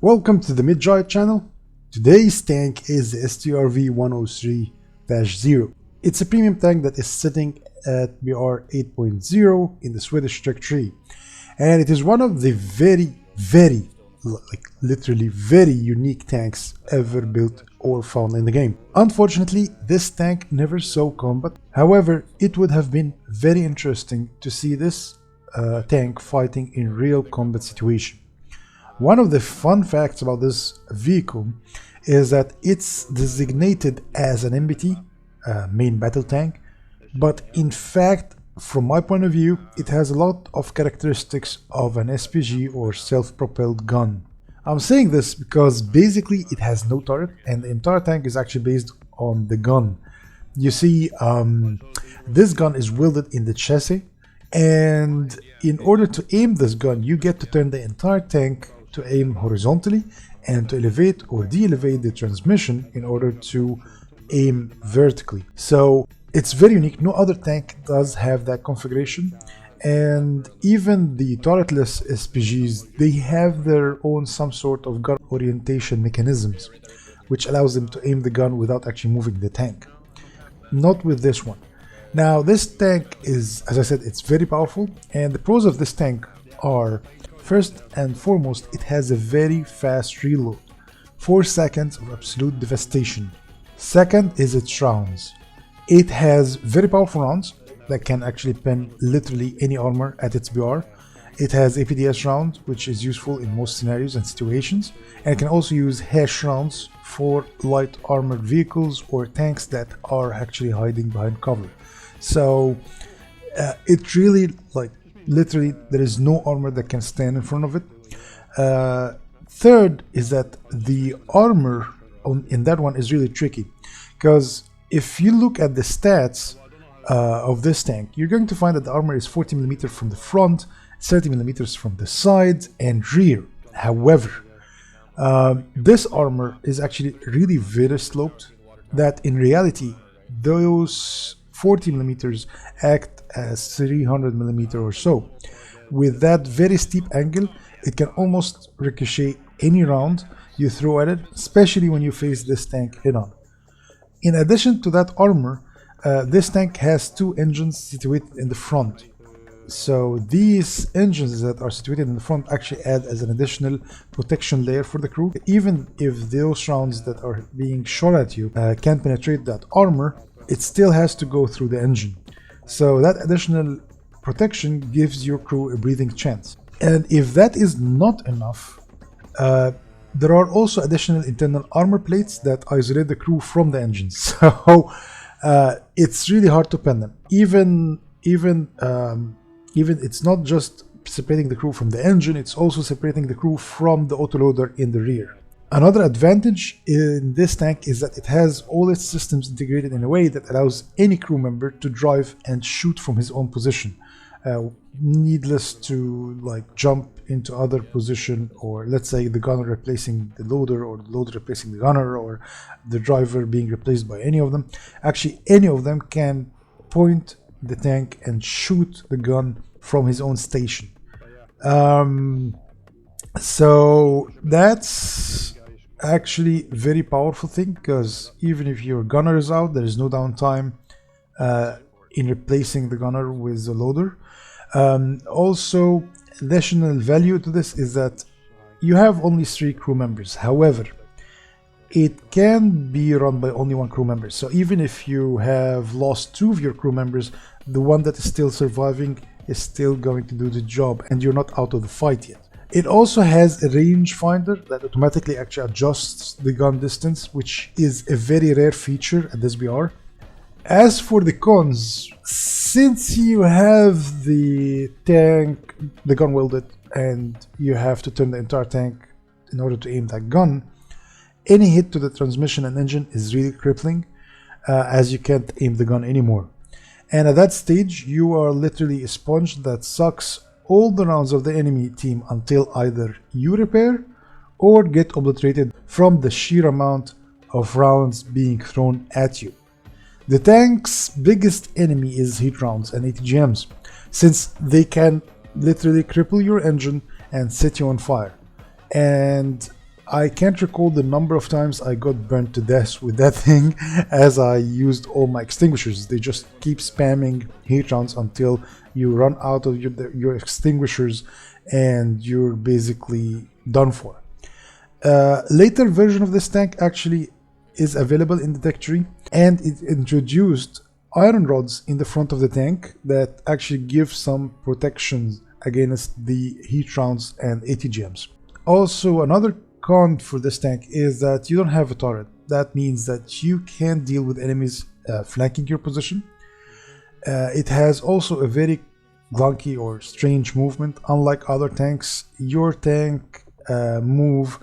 Welcome to the Midjoy channel. Today's tank is the Strv-103-0. It's a premium tank that is sitting at BR 8.0 in the Swedish Strike 3, and it is one of the very literally very unique tanks ever built or found in the game. Unfortunately, this tank never saw combat. However, it would have been very interesting to see this tank fighting in real combat situation. One of the fun facts about this vehicle is that it's designated as an MBT, main battle tank, but in fact, from my point of view, it has a lot of characteristics of an SPG or self-propelled gun. I'm saying this because basically it has no turret and the entire tank is actually based on the gun. You see, this gun is welded in the chassis, and in order to aim this gun, you get to turn the entire tank to aim horizontally and to elevate or de-elevate the transmission in order to aim vertically. So it's very unique. No other tank does have that configuration, and even the turretless SPGs, they have their own some sort of gun orientation mechanisms which allows them to aim the gun without actually moving the tank. Not with this one. Now this tank is, as I said, it's very powerful, and the pros of this tank are, first and foremost, it has a very fast reload, 4 seconds of absolute devastation. Second is its rounds. It has very powerful rounds that can actually pen literally any armor at its BR. It has APDS rounds, which is useful in most scenarios and situations, and it can also use hash rounds for light armored vehicles or tanks that are actually hiding behind cover. So it really, literally, there is no armor that can stand in front of it. Third is that the armor in that one is really tricky, because if you look at the stats of this tank, you're going to find that the armor is 40mm from the front, 30mm from the sides and rear. However, this armor is actually really very sloped, that in reality those 40mm act as 300mm or so. With that very steep angle, it can almost ricochet any round you throw at it, especially when you face this tank head-on. In addition to that armor, this tank has 2 engines situated in the front. So these engines that are situated in the front actually add as an additional protection layer for the crew. Even if those rounds that are being shot at you can't penetrate that armor, it still has to go through the engine. So that additional protection gives your crew a breathing chance. And if that is not enough, there are also additional internal armor plates that isolate the crew from the engines. So it's really hard to pen them. Even it's not just separating the crew from the engine, it's also separating the crew from the autoloader in the rear. Another advantage in this tank is that it has all its systems integrated in a way that allows any crew member to drive and shoot from his own position, needless to jump into other position, or let's say the gunner replacing the loader or the loader replacing the gunner or the driver being replaced by any of them. Actually, any of them can point the tank and shoot the gun from his own station. So that's actually a very powerful thing, because even if your gunner is out, there is no downtime in replacing the gunner with the loader. Also, additional value to this is that you have only 3 crew members. However, it can be run by only 1 crew member. So even if you have lost 2 of your crew members, the one that is still surviving is still going to do the job, and you're not out of the fight yet. It also has a range finder that automatically actually adjusts the gun distance, which is a very rare feature at this BR. As for the cons, since you have the tank, the gun welded, and you have to turn the entire tank in order to aim that gun, any hit to the transmission and engine is really crippling, as you can't aim the gun anymore. And at that stage, you are literally a sponge that sucks all the rounds of the enemy team until either you repair or get obliterated from the sheer amount of rounds being thrown at you. The tank's biggest enemy is heat rounds and ATGMs, since they can literally cripple your engine and set you on fire. And I can't recall the number of times I got burnt to death with that thing as I used all my extinguishers. They just keep spamming heat rounds until you run out of your extinguishers and you're basically done for. Later version of this tank actually is available in the tech tree, and it introduced iron rods in the front of the tank that actually give some protections against the heat rounds and ATGMs. Also, another con for this tank is that you don't have a turret. That means that you can't deal with enemies flanking your position. It has also a very clunky or strange movement. Unlike other tanks, your tank move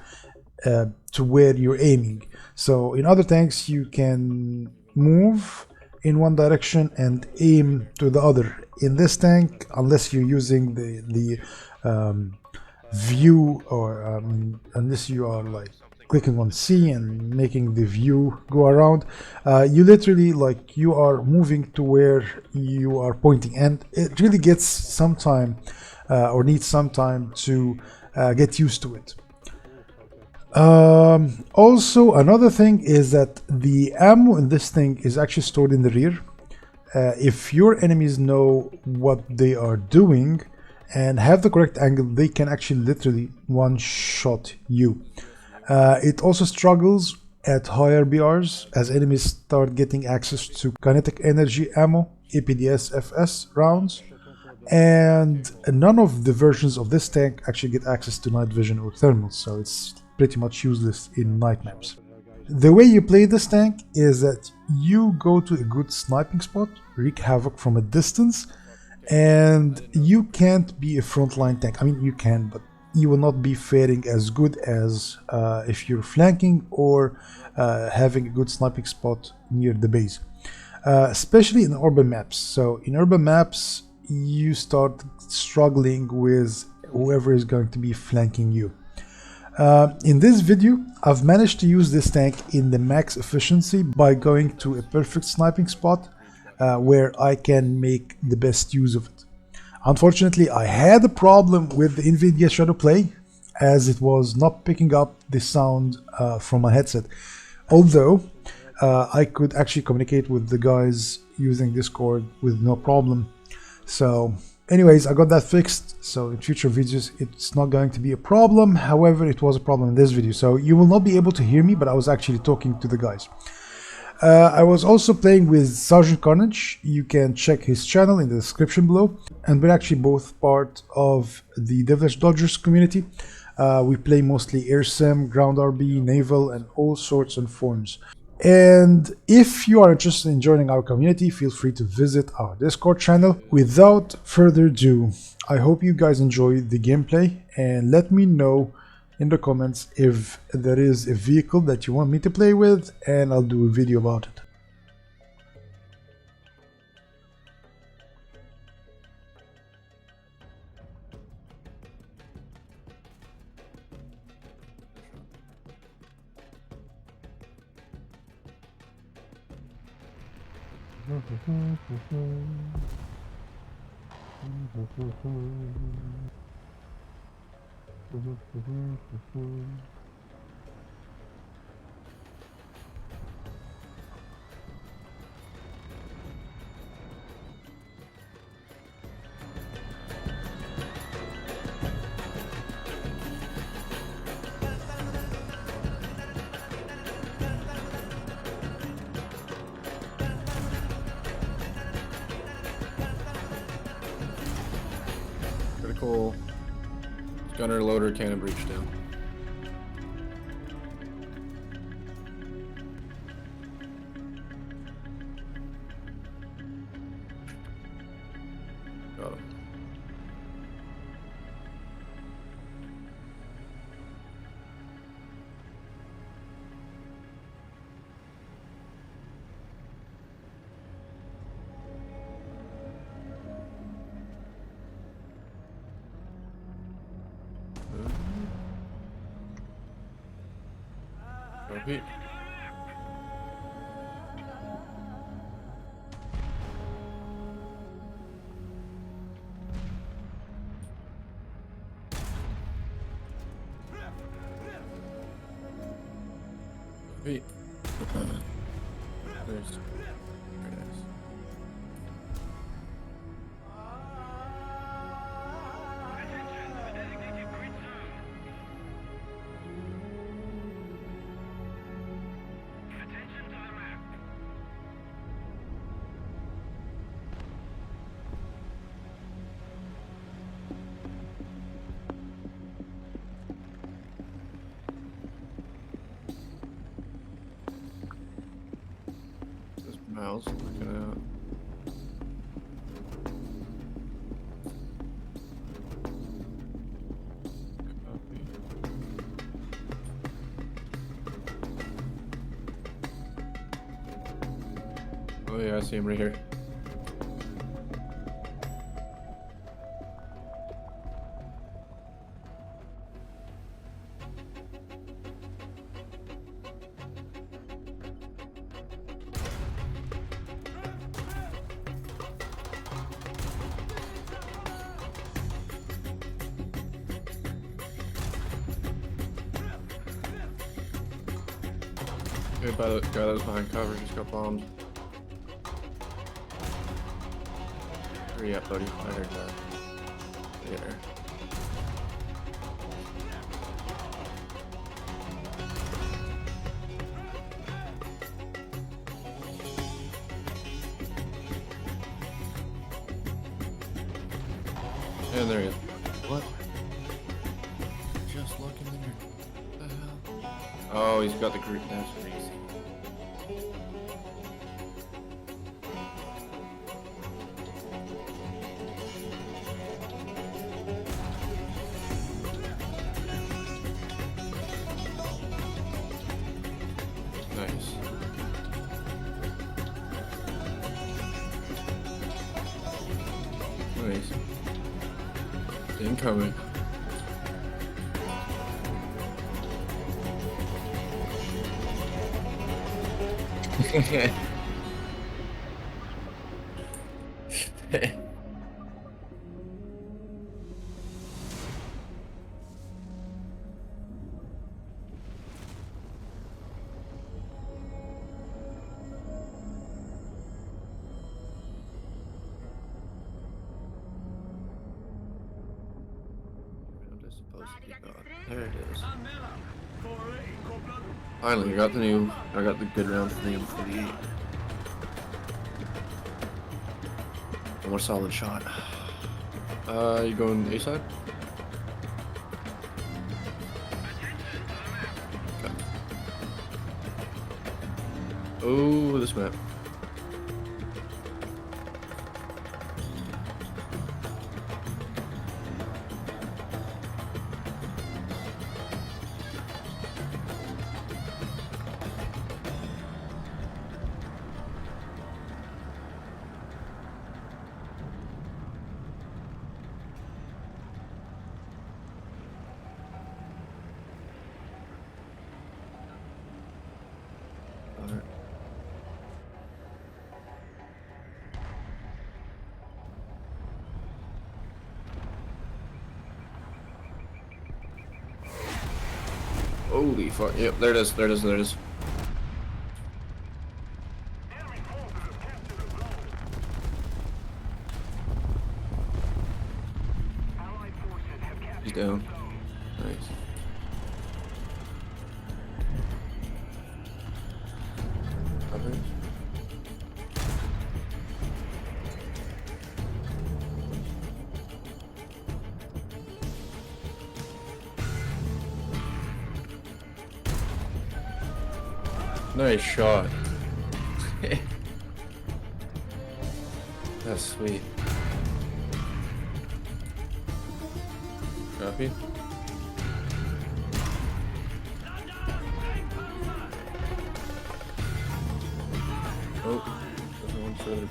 to where you're aiming. So in other tanks you can move in one direction and aim to the other. In this tank, unless you're using the view, or unless you are like clicking on C and making the view go around, you literally like you are moving to where you are pointing, and it really gets some time or needs some time to get used to it. Also, another thing is that the ammo in this thing is actually stored in the rear. If your enemies know what they are doing and have the correct angle, they can actually literally one-shot you. It also struggles at higher BRs as enemies start getting access to kinetic energy ammo, APDS FS rounds, and none of the versions of this tank actually get access to night vision or thermals, so it's pretty much useless in night maps. The way you play this tank is that you go to a good sniping spot, wreak havoc from a distance, and you can't be a frontline tank. I mean, you can, but you will not be faring as good as if you're flanking or having a good sniping spot near the base, especially in urban maps. So in urban maps, you start struggling with whoever is going to be flanking you. In this video, I've managed to use this tank in the max efficiency by going to a perfect sniping spot where I can make the best use of it. Unfortunately, I had a problem with the Nvidia Shadow Play as it was not picking up the sound from my headset. Although I could actually communicate with the guys using Discord with no problem. So anyways, I got that fixed, so in future videos it's not going to be a problem. However, it was a problem in this video, so you will not be able to hear me, but I was actually talking to the guys. I was also playing with Sgt Carnage. You can check his channel in the description below, and we're actually both part of the Devilish Dodgers community. We play mostly air sim, ground RB, naval, and all sorts of forms. And if you are interested in joining our community, feel free to visit our Discord channel. Without further ado, I hope you guys enjoy the gameplay, and let me know in the comments if there is a vehicle that you want me to play with, and I'll do a video about it. Critical gunner loader cannon breach down. Got him. Repeat. Wait. There's... Very nice. Mouse looking out. Copy. Oh yeah, I see him right here. Okay, by the guy that was behind cover just got bombed. Where you at, buddy? I heard that. There. And there he is. What? Just looking in there. What the hell? Oh, he's got the group. That's crazy. Nice. Nice. Incoming. There it is. Finally, I got the good round for the M48. One more solid shot. You going A side? Okay. Oh, this map. Holy fuck, yep, there it is, there it is, there it is. He's down. Nice. Cover. Nice shot. That's sweet. Copy. Oh, there's one further.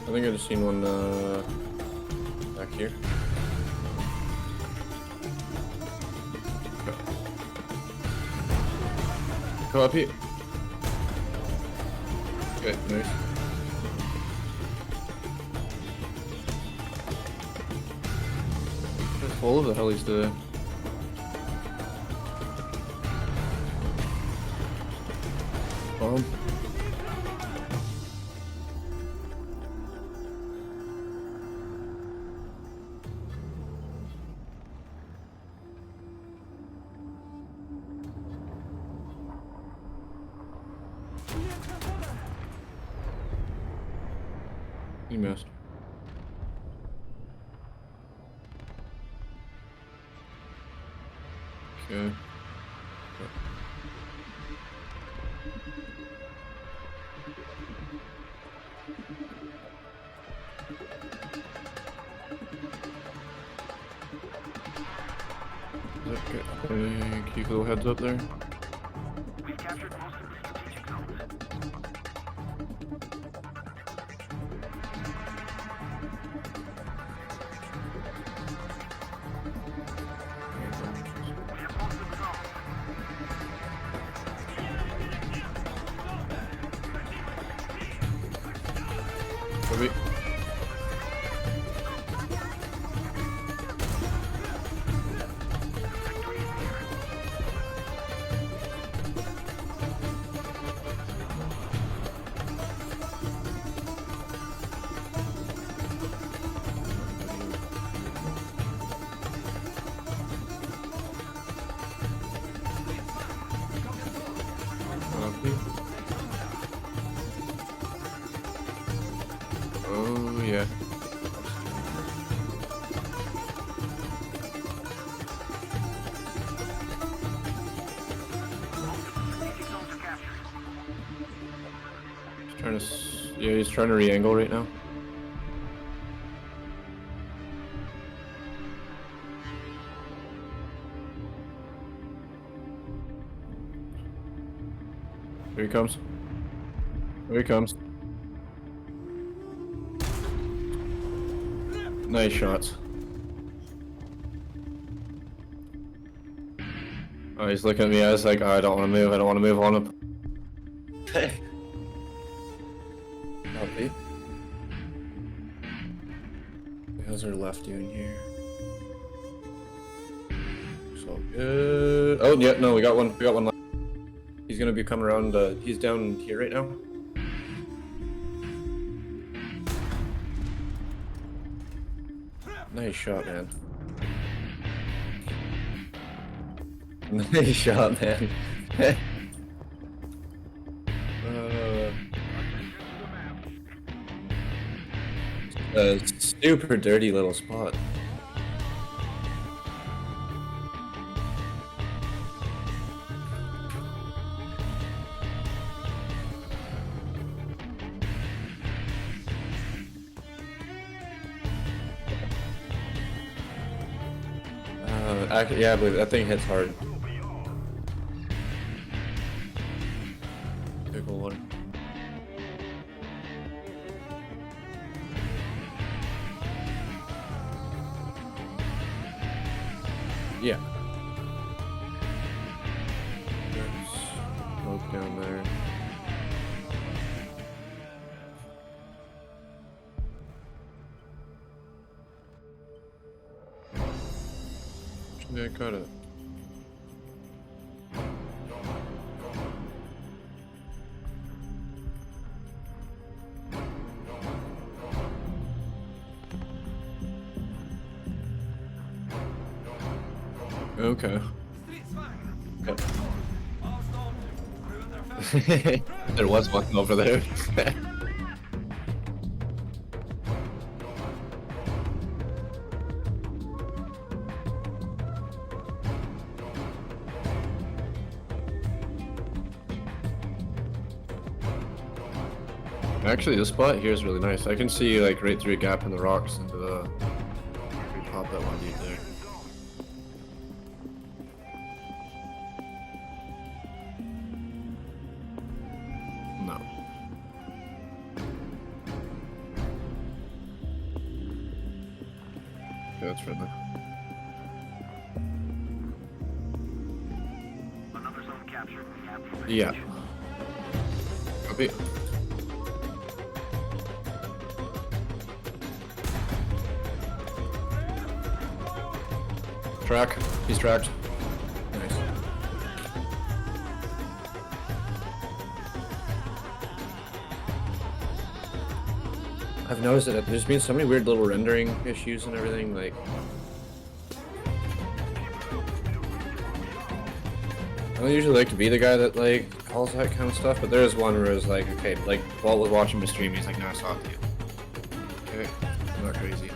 I think I just seen one back here. Okay. Copy. Okay, nice. How full of the hell he's doing? Bomb. You missed. Okay. Keep a little heads up there. We've captured most of the strategic zones. We have most of the zone. Copy. Oh yeah. Strategic zones are captured. He's trying to. Yeah, he's trying to re-angle right now. Here he comes. Here he comes. Nice shots. Oh, he's looking at me. I was like, oh, I don't want to move. I don't want to move on him. Copy. What how's our left doing here? So good. Oh yeah, no, we got one. We got one left. He's gonna be coming around. He's down here right now. Nice shot, man. Nice shot, man. Super dirty little spot. Actually, yeah, but that thing hits hard. Big ol' one. Yeah. There's smoke down there. Yeah, got it. Okay. Yep. There was one over there. Actually, this spot here is really nice. I can see like right through a gap in the rocks into the. We pop that one deep there. No. Okay, that's friendly. Another zone captured. We have Yeah. Copy. Track. He's tracked. Nice. I've noticed that there's been so many weird little rendering issues and everything, like... I don't usually like to be the guy that, like, calls that kind of stuff, but there is one where it's like, okay, like, Walt was watching my stream, he's like, no, I saw it too. Okay, I'm not crazy.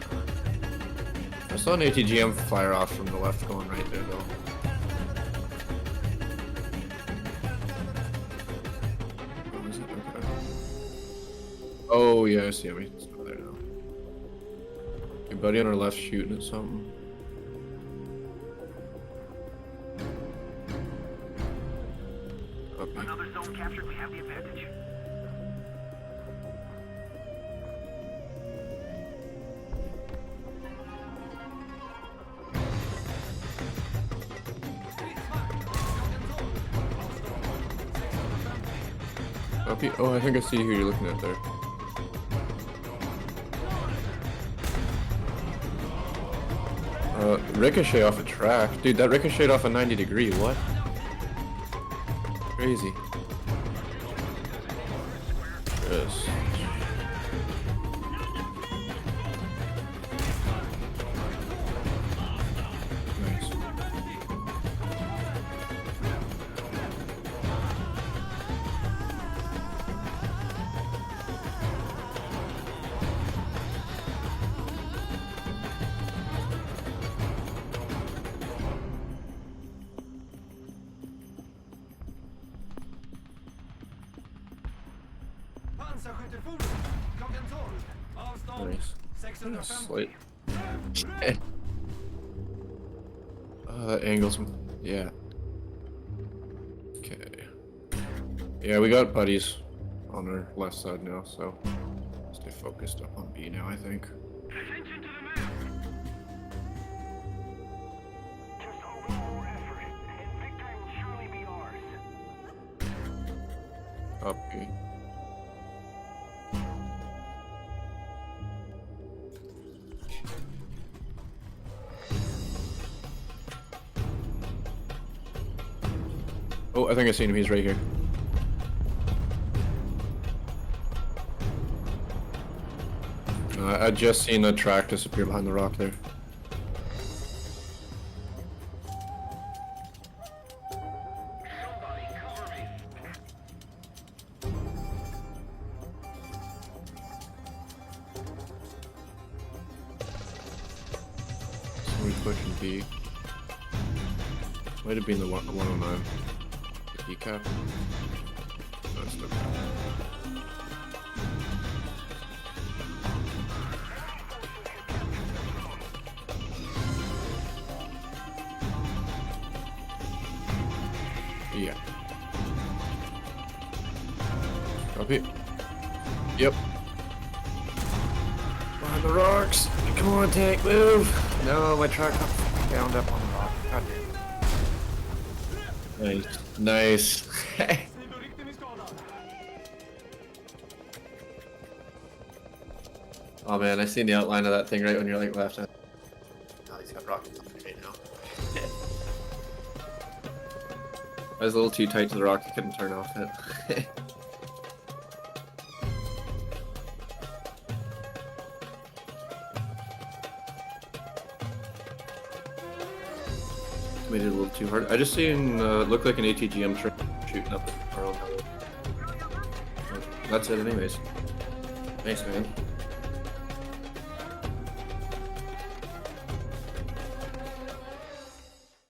I saw an ATGM fire off from the left going right there, though. Oh, is it? Okay. Oh, yeah, I see him. He's over there now. Your buddy on our left shooting at something. Okay. Another zone captured. We have the advantage. Copy. Oh, I think I see who you're looking at there. Ricochet off a track. Dude, that ricocheted off a 90-degree. What? Crazy. Yes. Nice. Nice. Slight. Oh, that angle's... yeah. Okay. Yeah, we got buddies on our left side now, so stay focused up on B now, I think. Attention to the map. Just a little more effort, and victory will surely be ours. Up B. Oh, I think I seen him. He's right here. I just seen a track disappear behind the rock there. Somebody cover me. Somebody pushing B. Might have been the 109. The decap. That's the cap. Yeah. Copy. Yep. Behind the rocks. Come on, tank, move. No, my truck got bound up on the rock. God damn. Nice. Nice. Oh man, I seen the outline of that thing right when you're like left. Oh, he's got rockets on right now. I was a little too tight to the rock, I couldn't turn off it. Made it a little too hard. I just seen look like an ATGM truck shooting up at our own house. That's it anyways. Thanks, man.